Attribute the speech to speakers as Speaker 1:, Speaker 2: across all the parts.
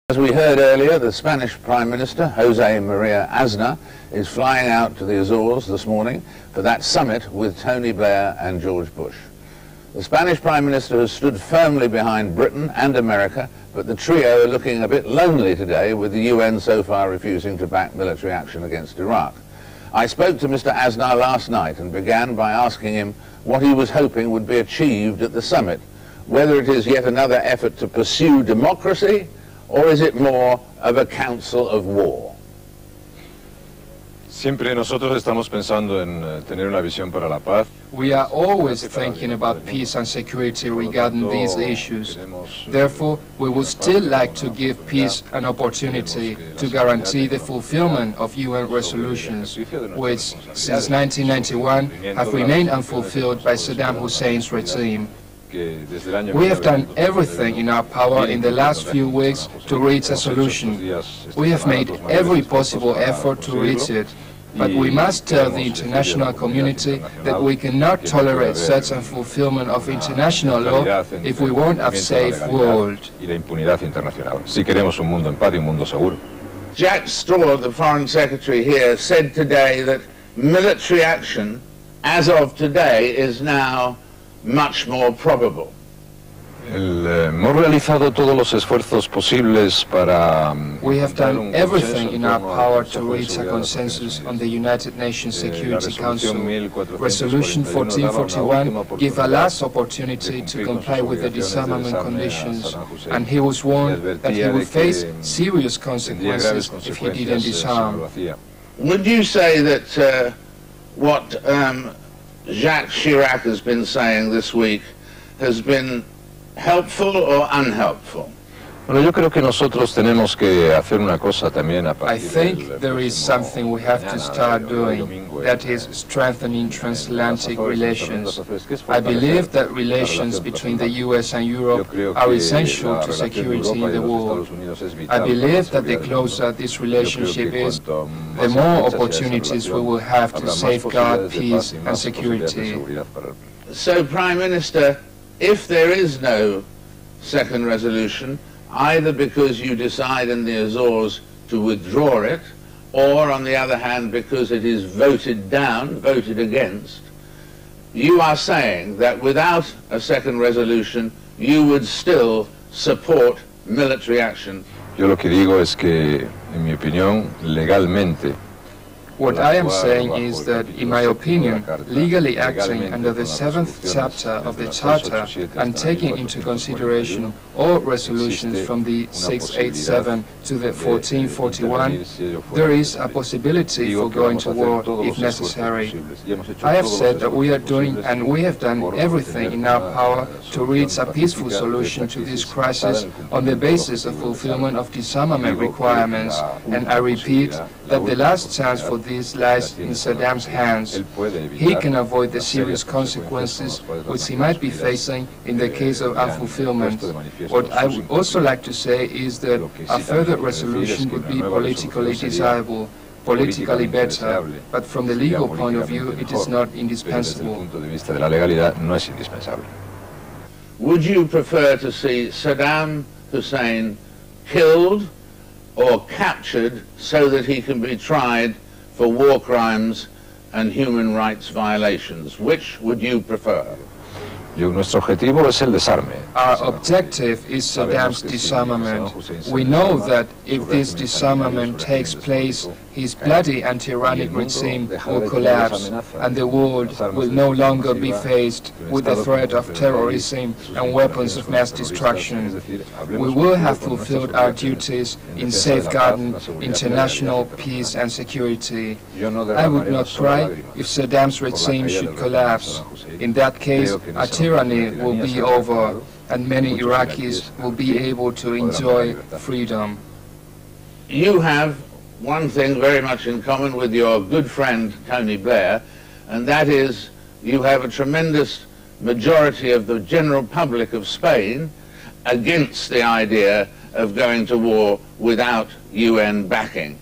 Speaker 1: As we heard earlier, the Spanish Prime Minister, José María Aznar, is flying out to the Azores this morning for that summit with Tony Blair and George Bush. The Spanish Prime Minister has stood firmly behind Britain and America, but the trio are looking a bit lonely today, with the UN so far refusing to back military action against Iraq. I spoke to Mr. Aznar last night and began by asking him what he was hoping would be achieved at the summit, whether it is yet another effort to pursue democracy, or is it more of a council of war?
Speaker 2: Siempre nosotros estamos pensando en tener una visión para la paz.
Speaker 3: We are always thinking about peace and security regarding these issues. Therefore, we would still like to give peace an opportunity to guarantee the fulfillment of UN resolutions, which, since 1991, have remained unfulfilled by Saddam Hussein's regime. We have done everything in our power in the last few weeks to reach a solution. We have made every possible effort to reach it, but we must tell the international community that we cannot tolerate such unfulfillment of international law if we want a safe world.
Speaker 1: Jack Straw, the Foreign Secretary here, said today that military action, as of today, is now much more probable.
Speaker 2: Hemos realizado todos los esfuerzos posibles para.
Speaker 3: We have done everything in our power to reach a consensus on the United Nations Security Council. Resolution 1441 gave a last opportunity to comply with the disarmament conditions, and he was warned that he would face serious consequences if he didn't disarm.
Speaker 1: Would you say that what Jacques Chirac has been saying this week has been helpful or unhelpful?
Speaker 2: Bueno, yo creo que nosotros tenemos que hacer una cosa también.
Speaker 3: I think there is something we have to start doing, that is strengthening transatlantic relations. I believe that relations between the US and Europe are essential to security in the world. I believe that the closer this relationship is, the more opportunities we will have to safeguard peace and security.
Speaker 1: So, Prime Minister, if there is no second resolution, either because you decide in the Azores to withdraw it, or on the other hand because it is voted down, voted against, you are saying that without a second resolution you would still support military action.
Speaker 2: Yo lo que digo es que, en mi opinión, legalmente,
Speaker 3: what I am saying is that, in my opinion, legally acting under the 7th chapter of the Charter and taking into consideration all resolutions from the 687 to the 1441, there is a possibility for going to war if necessary. I have said that we are doing and we have done everything in our power to reach a peaceful solution to this crisis on the basis of fulfillment of disarmament requirements, and I repeat that the last chance for this lies in Saddam's hands. He can avoid the serious consequences which he might be facing in the case of unfulfillment. What I would also like to say is that a further resolution would be politically desirable, politically better, but from the legal point of view it is not indispensable.
Speaker 1: Would you prefer to see Saddam Hussein killed or captured so that he can be tried for war crimes and human rights violations? Which would you prefer?
Speaker 2: Nuestro objetivo es el desarme.
Speaker 3: Our objective is Saddam's disarmament. We know that if this disarmament takes place, his bloody and tyrannic regime will collapse, and the world will no longer be faced with the threat of terrorism and weapons of mass destruction. We will have fulfilled our duties in safeguarding international peace and security. I would not cry if Saddam's regime should collapse. In that case, a tyranny will be over, and many Iraqis will be able to enjoy freedom.
Speaker 1: You have one thing very much in common with your good friend Tony Blair, and that is you have a tremendous majority of the general public of Spain against the idea of going to war without UN backing.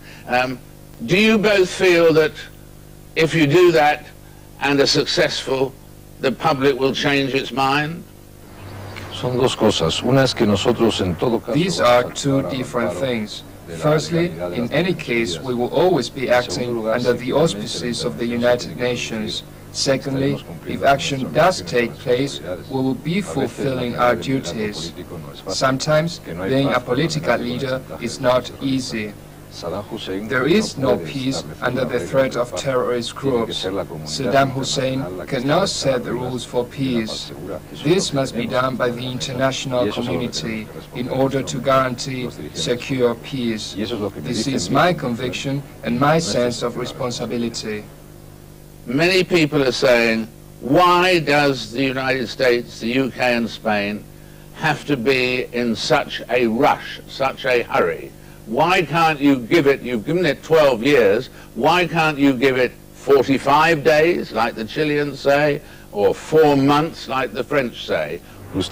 Speaker 1: Do you both feel that if you do that and are successful, the public will change its mind?
Speaker 2: Son dos cosas. Una es que nosotros en todo caso...
Speaker 3: These are two different things. Firstly, in any case, we will always be acting under the auspices of the United Nations. Secondly, if action does take place, we will be fulfilling our duties. Sometimes, being a political leader is not easy. There is no peace under the threat of terrorist groups. Saddam Hussein cannot set the rules for peace. This must be done by the international community in order to guarantee secure peace. This is my conviction and my sense of responsibility.
Speaker 1: Many people are saying, why does the United States, the UK and Spain have to be in such a rush, such a hurry? Why can't you give it, you've given it 12 years, why can't you give it 45 days, like the Chileans say, or 4 months, like the French say?
Speaker 3: In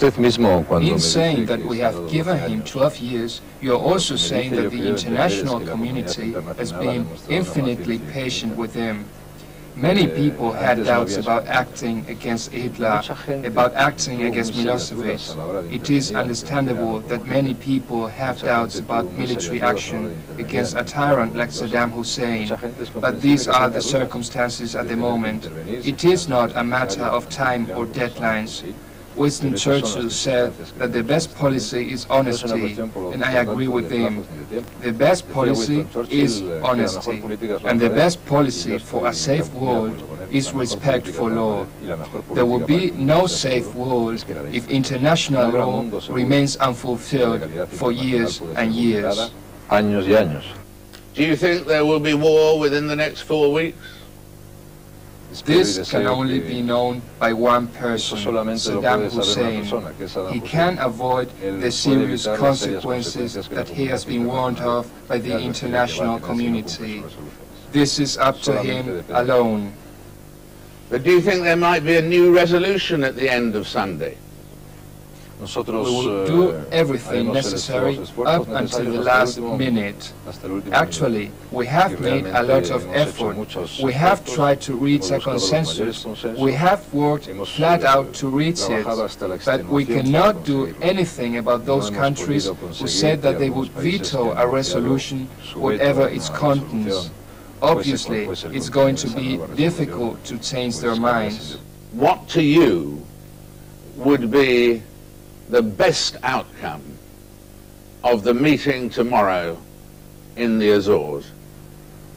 Speaker 3: saying that we have given him 12 years, you are also saying that the international community has been infinitely patient with him. Many people had doubts about acting against Hitler, about acting against Milosevic. It is understandable that many people have doubts about military action against a tyrant like Saddam Hussein, but these are the circumstances at the moment. It is not a matter of time or deadlines. Winston Churchill said that the best policy is honesty, and I agree with him. The best policy is honesty, and the best policy for a safe world is respect for law. There will be no safe world if international law remains unfulfilled for years and years.
Speaker 2: Años y años.
Speaker 1: Do you think there will be war within the next 4 weeks?
Speaker 3: This can only be known by one person, Saddam Hussein. He can avoid the serious consequences that he has been warned of by the international community. This is up to him alone.
Speaker 1: But do you think there might be a new resolution at the end of Sunday?
Speaker 3: We will do everything necessary up until the last minute. Actually, we have made a lot of effort. We have tried to reach a consensus. We have worked flat out to reach it. But we cannot do anything about those countries who said that they would veto a resolution, whatever its contents. Obviously, it's going to be difficult to change their minds.
Speaker 1: What to you would be the best outcome of the meeting tomorrow in the Azores?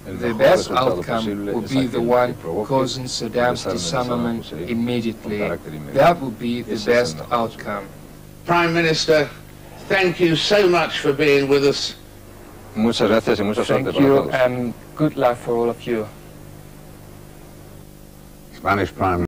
Speaker 3: The best outcome would be the one causing Saddam's disarmament immediately. That would be the best outcome.
Speaker 1: Prime Minister, thank you so much for being with us.
Speaker 2: Muchas gracias y mucha suerte
Speaker 3: Thank you and good luck for all of you.
Speaker 1: Spanish Prime Minister.